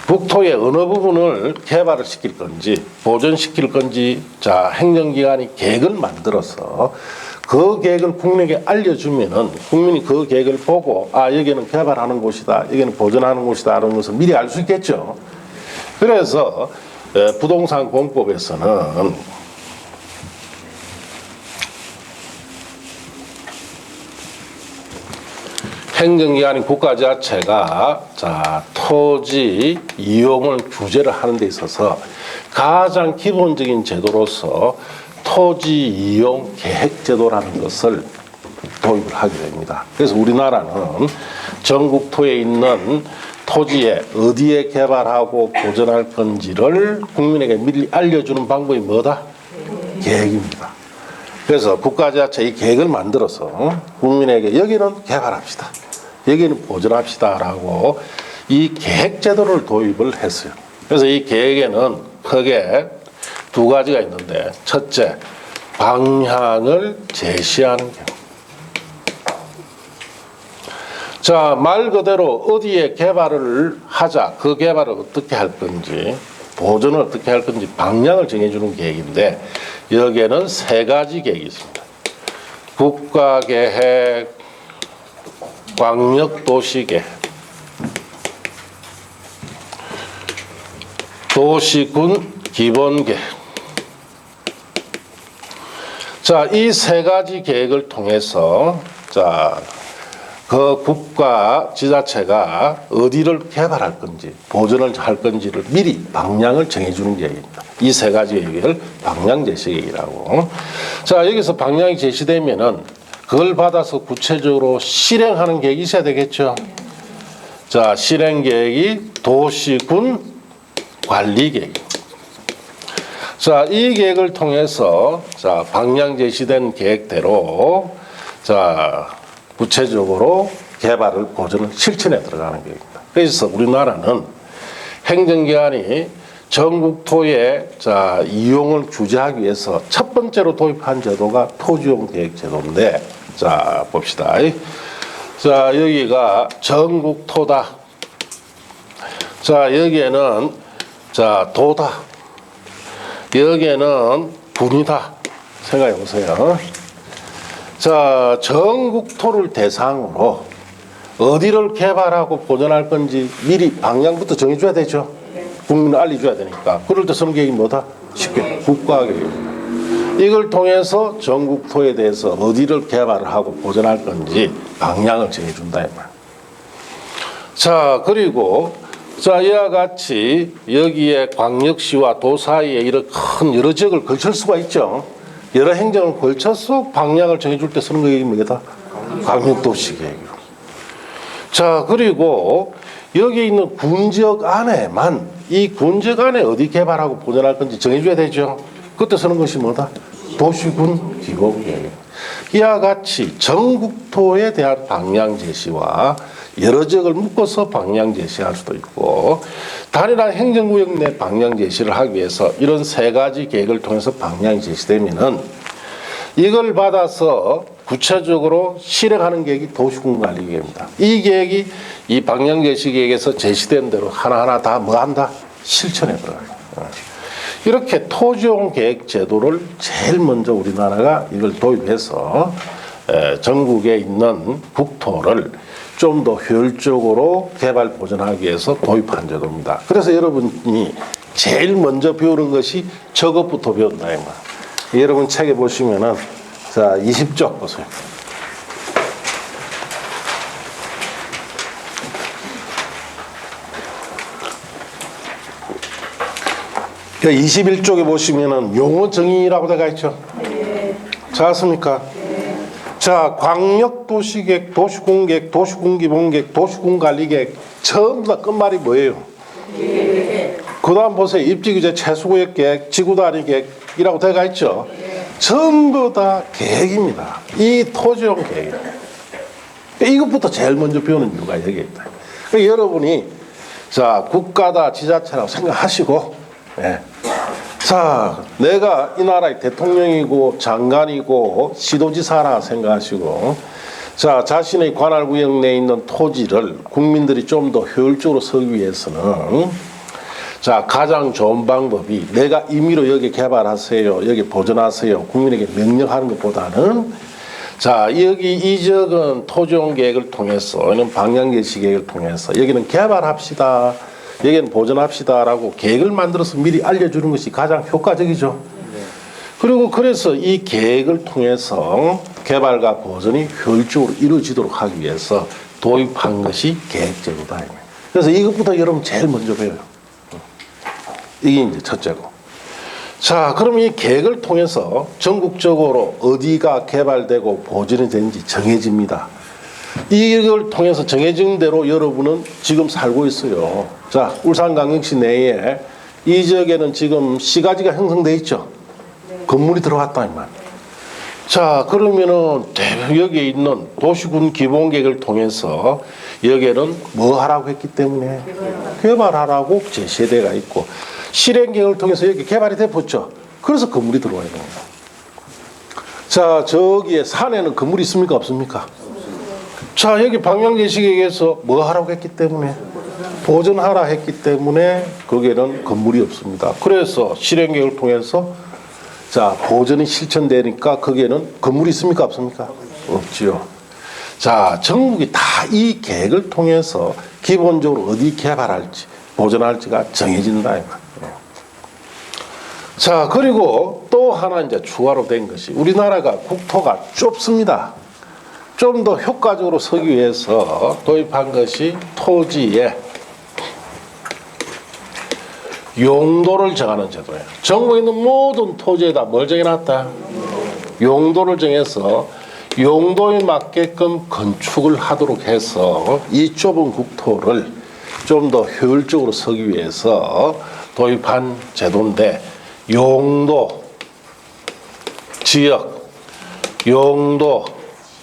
국토의 어느 부분을 개발을 시킬 건지 보존시킬 건지 자, 행정기관이 계획을 만들어서 그 계획을 국민에게 알려주면은 국민이 그 계획을 보고 아, 여기는 개발하는 곳이다, 여기는 보존하는 곳이다 하는 것을 미리 알 수 있겠죠. 그래서 부동산 공법에서는 행정기관인 국가자체가 자, 토지 이용을 규제를 하는 데 있어서 가장 기본적인 제도로서 토지 이용 계획 제도라는 것을 도입을 하게 됩니다. 그래서 우리나라는 전국토에 있는 토지에 어디에 개발하고 보존할 건지를 국민에게 미리 알려주는 방법이 뭐다? 계획입니다. 그래서 국가자체 이 계획을 만들어서 국민에게 여기는 개발합시다, 여기는 보존합시다 라고 이 계획 제도를 도입을 했어요. 그래서 이 계획에는 크게 두 가지가 있는데 첫째, 방향을 제시하는 경우. 자, 말 그대로 어디에 개발을 하자, 그 개발을 어떻게 할 건지 보존을 어떻게 할 건지 방향을 정해주는 계획인데 여기에는 세 가지 계획이 있습니다. 국가계획, 광역도시계획, 도시군 기본계획. 자, 이 세 가지 계획을 통해서 자, 그 국가 지자체가 어디를 개발할 건지 보존을 할 건지를 미리 방향을 정해주는 계획입니다. 이 세 가지 계획을 방향 제시 계획이라고. 자, 여기서 방향이 제시되면은 그걸 받아서 구체적으로 실행하는 계획이 있어야 되겠죠. 자, 실행 계획이 도시군 관리 계획입니다. 자, 이 계획을 통해서 자, 방향 제시된 계획대로 자, 구체적으로 개발을 보존을 실천에 들어가는 계획입니다. 그래서 우리나라는 행정기관이 전국토의 자, 이용을 규제하기 위해서 첫 번째로 도입한 제도가 토지이용 계획 제도인데 자, 봅시다. 자, 여기가 전국토다. 자, 여기에는 자, 도다. 여기에는 군이다. 생각해 보세요. 자, 전국토를 대상으로 어디를 개발하고 보존할 건지 미리 방향부터 정해줘야 되죠. 국민을 알려줘야 되니까. 그럴 때 쓰는 계획이 뭐다? 쉽게 국가계획입니다. 이걸 통해서 전국토에 대해서 어디를 개발을 하고 보존할 건지 방향을 정해준다 이 말. 자, 그리고 자, 이와 같이 여기에 광역시와 도 사이에 이런 큰 여러 지역을 걸칠 수가 있죠. 여러 행정을 걸쳐서 방향을 정해줄 때 쓰는 계획이 뭐다? 광역도시 계획이요. 자, 그리고 여기 있는 군지역 안에만 이 군지역 안에 어디 개발하고 보존할 건지 정해줘야 되죠. 그때 쓰는 것이 뭐다? 도시군 기본계획. 이와 같이 전국토에 대한 방향 제시와 여러 지역을 묶어서 방향 제시할 수도 있고, 단일한 행정구역 내 방향 제시를 하기 위해서 이런 세 가지 계획을 통해서 방향이 제시되면은 이걸 받아서 구체적으로 실행하는 계획이 도시군관리계획입니다. 이 계획이 이 방향 제시 계획에서 제시된 대로 하나하나 다 뭐한다? 실천해 들어가요. 이렇게 토지용 계획 제도를 제일 먼저 우리나라가 이걸 도입해서 전국에 있는 국토를 좀 더 효율적으로 개발 보존하기 위해서 도입한 제도입니다. 그래서 여러분이 제일 먼저 배우는 것이 저것부터 배운다 이 말. 여러분 책에 보시면은 자 20쪽 보세요. 21쪽에 보시면은 용어 정의라고 되어 있죠. 찾았습니까? 자, 광역도시계획, 도시군계획, 도시군기본계획, 도시군관리계획 전부 다 끝말이 뭐예요? 그 다음 보세요. 입지규제 최수구역계획, 지구단위계획이라고 되어 있죠. 전부 다 계획입니다. 이 토지용 계획. 이것부터 제일 먼저 배우는 이유가 여기에 있다. 그러니까 여러분이 자 국가다 지자체라고 생각하시고, 자 내가 이 나라의 대통령이고 장관이고 시도지사라 생각하시고, 자 자신의 관할구역 내에 있는 토지를 국민들이 좀 더 효율적으로 쓰기 위해서는 자 가장 좋은 방법이 내가 임의로 여기 개발하세요, 여기 보존하세요, 국민에게 명령하는 것보다는 자 여기 이 지역은 토지용 계획을 통해서 이런 방향제시 계획을 통해서 여기는 개발합시다, 여기는 보존합시다라고 계획을 만들어서 미리 알려주는 것이 가장 효과적이죠. 그리고 그래서 이 계획을 통해서 개발과 보존이 효율적으로 이루어지도록 하기 위해서 도입한 것이 계획제도다. 그래서 이것부터 여러분 제일 먼저 배워요. 이게 이제 첫째고. 자, 그럼 이 계획을 통해서 전국적으로 어디가 개발되고 보존이 되는지 정해집니다. 이걸 통해서 정해진 대로 여러분은 지금 살고 있어요. 자, 울산광역시 내에 이 지역에는 지금 시가지가 형성돼 있죠. 건물이 들어왔다 이 말. 자, 그러면은 여기에 있는 도시군 기본계획을 통해서 여기에는 뭐 하라고 했기 때문에 개발하라고 제시되어 있고, 실행계획을 통해서 여기 개발이 돼봤죠. 그래서 건물이 들어와야 됩니다. 자, 저기에 산에는 건물이 있습니까 없습니까? 자, 여기 방향제시계획에서 뭐 하라고 했기 때문에 보존하라 했기 때문에 거기에는 건물이 없습니다. 그래서 실행계획을 통해서 자 보존이 실천되니까 거기에는 건물이 있습니까 없습니까? 없지요. 자, 전국이 다 이 계획을 통해서 기본적으로 어디 개발할지 보존할지가 정해진다 이 말이에요. 자, 그리고 또 하나 이제 추가로 된 것이 우리나라가 국토가 좁습니다. 좀 더 효과적으로 쓰기 위해서 도입한 것이 토지의 용도를 정하는 제도예요. 전국에 있는 모든 토지에다 뭘 정해놨다? 용도를 정해서 용도에 맞게끔 건축을 하도록 해서 이 좁은 국토를 좀 더 효율적으로 쓰기 위해서 도입한 제도인데, 용도, 지역, 용도,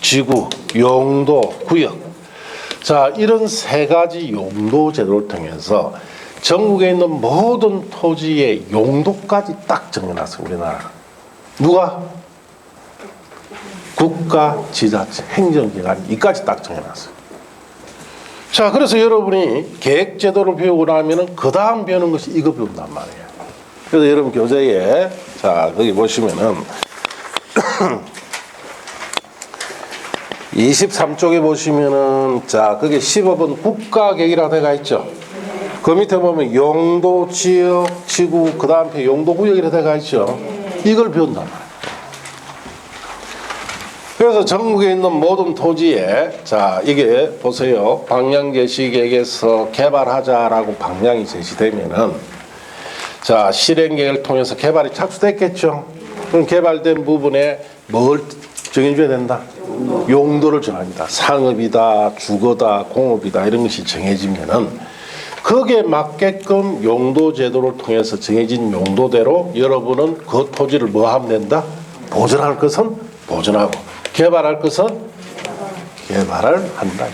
지구, 용도, 구역. 자, 이런 세 가지 용도 제도를 통해서 전국에 있는 모든 토지의 용도까지 딱 정해놨어요, 우리나라. 누가? 국가, 지자체, 행정기관, 이까지 딱 정해놨어요. 자, 그래서 여러분이 계획제도를 배우고 나면은 그 다음 배우는 것이 이거 배운단 말이에요. 그래서 여러분 교재에, 자, 거기 보시면은 23쪽에 보시면은, 자, 그게 15번 국가계획이라고 되어 있죠. 그 밑에 보면 용도, 지역, 지구, 그 다음에 용도구역이라고 되어 있죠. 이걸 배운단 말이에요. 그래서 전국에 있는 모든 토지에, 자, 이게 보세요. 방향제시계획에서 개발하자라고 방향이 제시되면은, 자, 실행계획을 통해서 개발이 착수됐겠죠. 그럼 개발된 부분에 뭘 정해줘야 된다? 용도를 정합니다. 상업이다, 주거다, 공업이다, 이런 것이 정해지면은 거기에 맞게끔 용도 제도를 통해서 정해진 용도대로 여러분은 그 토지를 뭐 하면 된다? 보존할 것은 보존하고 개발할 것은 개발을 한다.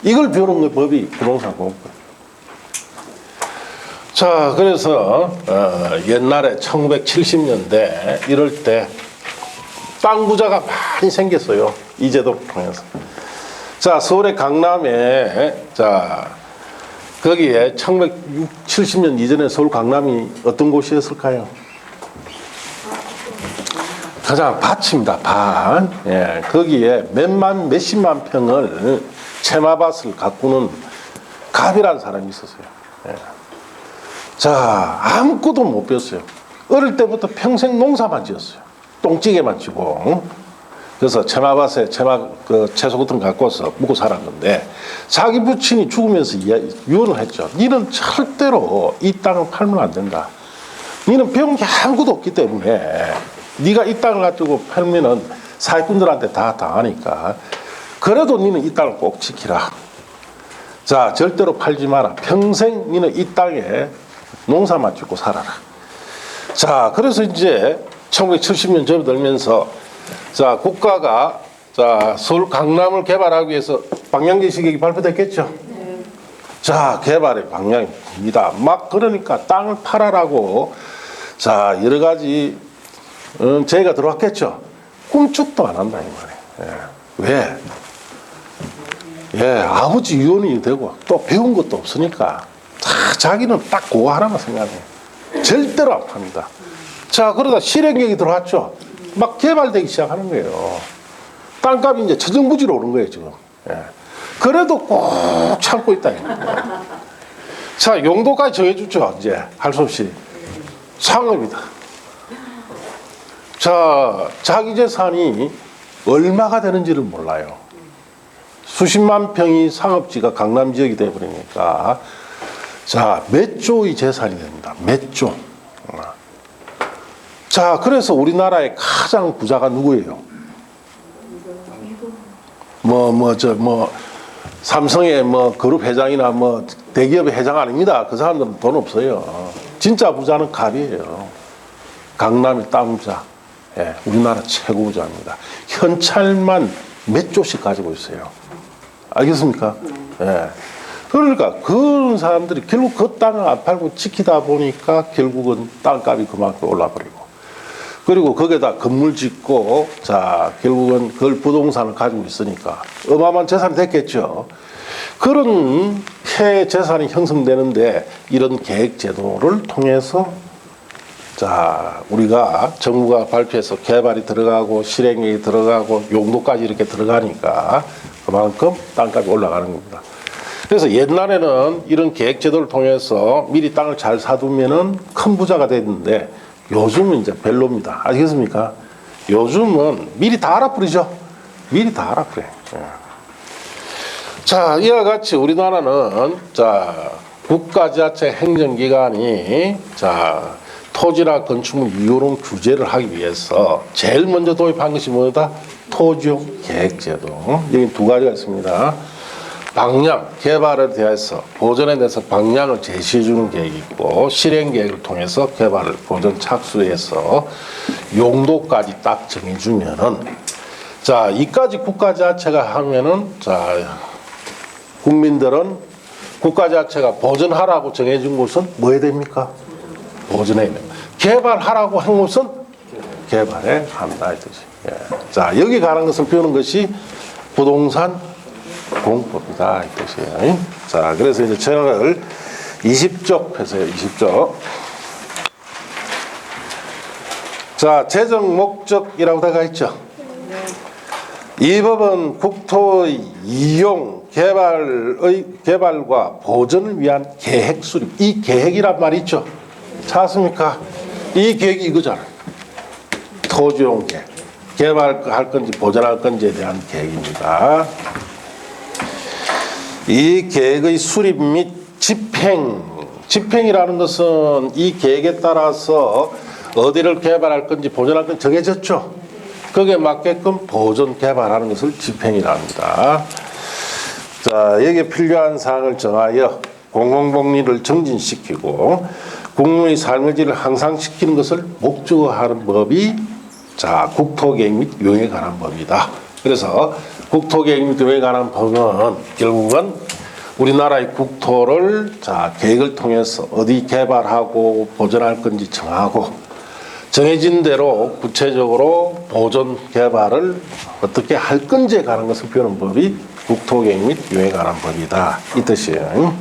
이걸 배우는 거 법이 부동산 공부예요. 자, 그래서 옛날에 1970년대 이럴 때 땅 부자가 많이 생겼어요. 이 제도를 통해서. 자, 서울의 강남에 자 거기에 1970년 이전에 서울 강남이 어떤 곳이었을까요? 가장 밭입니다. 밭. 예, 거기에 몇십만 평을 채마밭을 가꾸는 갑이라는 사람이 있었어요. 예. 자, 아무것도 못 배웠어요. 어릴 때부터 평생 농사만 지었어요. 똥찌개만 지고. 그래서 채마밭에 채소 같은 거 갖고서 묵고 살았는데 자기 부친이 죽으면서 유언을 했죠. 니는 절대로 이 땅을 팔면 안 된다. 니는 배운 게 아무것도 없기 때문에 네가 이 땅을 가지고 팔면은 사기꾼들한테 다 당하니까 그래도 니는 이 땅을 꼭 지키라. 자, 절대로 팔지 마라. 평생 니는 이 땅에 농사만 짓고 살아라. 자, 그래서 이제 1970년 접어들면서 자, 국가가 자, 서울 강남을 개발하기 위해서 방향제시계획이 발표됐겠죠. 네. 자, 개발의 방향입니다. 막 그러니까 땅을 팔아라고 자, 여러 가지 제의가 들어왔겠죠. 꿈쩍도 안 한다 이 말이에요. 예. 왜? 예, 아버지 유언이 되고 또 배운 것도 없으니까 자기는 딱 그거 하나만 생각해요. 절대로 안 팝니다. 자, 그러다 실행계획이 들어왔죠. 막 개발되기 시작하는 거예요. 땅값이 이제 천정부지로 오른 거예요, 지금. 예. 그래도 꼭 참고 있다. 자, 용도까지 정해주죠, 이제. 할 수 없이. 상업이다. 자, 자기 재산이 얼마가 되는지를 몰라요. 수십만 평이 상업지가 강남 지역이 되어버리니까. 자, 몇 조의 재산이 됩니다. 몇 조. 자, 그래서 우리나라의 가장 부자가 누구예요? 삼성의 그룹 회장이나 대기업의 회장 아닙니다. 그 사람들은 돈 없어요. 진짜 부자는 갑이에요. 강남의 땅 부자. 예, 우리나라 최고 부자입니다. 현찰만 몇 조씩 가지고 있어요. 알겠습니까? 예. 그러니까 그런 사람들이 결국 그 땅을 안 팔고 지키다 보니까 결국은 땅값이 그만큼 올라버리고 그리고 거기에다 건물 짓고 자 결국은 그걸 부동산을 가지고 있으니까 어마어마한 재산이 됐겠죠. 그런 재산이 형성되는데 이런 계획 제도를 통해서 자 우리가 정부가 발표해서 개발이 들어가고 실행이 들어가고 용도까지 이렇게 들어가니까 그만큼 땅값이 올라가는 겁니다. 그래서 옛날에는 이런 계획 제도를 통해서 미리 땅을 잘 사두면은 큰 부자가 됐는데 요즘은 이제 별로입니다. 아시겠습니까? 요즘은 미리 다 알아버리죠. 미리 다 알아버려. 예. 자, 이와 같이 우리나라는 자 국가지자체 행정기관이 자 토지나 건축물 이용 규제를 하기 위해서 제일 먼저 도입한 것이 뭐다? 토지용 계획제도. 여기 두 가지가 있습니다. 방향, 개발에 대해서 보전에 대해서 방향을 제시해 주는 계획이 있고 실행 계획을 통해서 개발을 보전 착수해서 용도까지 딱 정해 주면은 자, 이까지 국가자체가 하면은 자, 국민들은 국가자체가 보전하라고 정해 준 곳은 뭐 해야 됩니까? 보전해야 됩니다. 개발하라고 한 곳은 개발해 한다 이 뜻이. 예. 자, 여기 가는 것을 배우는 것이 부동산 공법이다 이 뜻이에요. 자, 그래서 이제 채널을 20쪽 해서요. 20쪽. 자, 재정 목적이라고 되어 있죠. 이 법은 국토 이용 개발과 보전을 위한 계획 수립. 이 계획이란 말이 있죠. 찾았습니까? 이 계획이 이거잖아요. 토지용 계획. 개발할 건지 보전할 건지에 대한 계획입니다. 이 계획의 수립 및 집행이라는 것은 이 계획에 따라서 어디를 개발할 건지 보전할 건지 정해졌죠. 거기에 맞게끔 보전 개발하는 것을 집행이라 합니다. 자, 여기에 필요한 사항을 정하여 공공복리를 정진시키고 국민의 삶의 질을 향상시키는 것을 목적으로 하는 법이 자 국토계획 및 용에 관한 법이다. 그래서 국토계획 및 관한 법은 결국은 우리나라의 국토를 계획을 통해서 어디 개발하고 보존할 건지 정하고 정해진 대로 구체적으로 보존 개발을 어떻게 할 건지에 관한 것을 배우는 법이 국토계획 및 요에 관한 법이다 이 뜻이에요.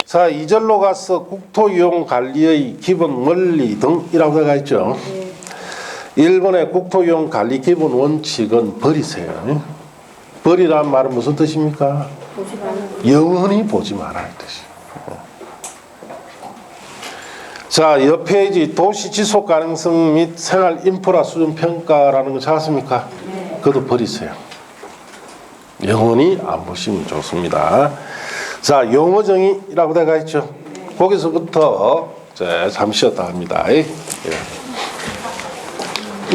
자, 2절로 가서 국토이용 관리의 기본 원리 등이라고 되어 있죠. 1번의 국토이용 관리 기본 원칙은 버리세요. 버리란 말은 무슨 뜻입니까? 영원히 보지 말아야 뜻이에요. 자, 옆 페이지 도시 지속 가능성 및 생활 인프라 수준 평가라는 거 찾았습니까? 그것도 버리세요. 영원히 안 보시면 좋습니다. 자, 용어 정의라고 되어 있죠. 거기서부터 잠시 쉬었다 합니다. 예.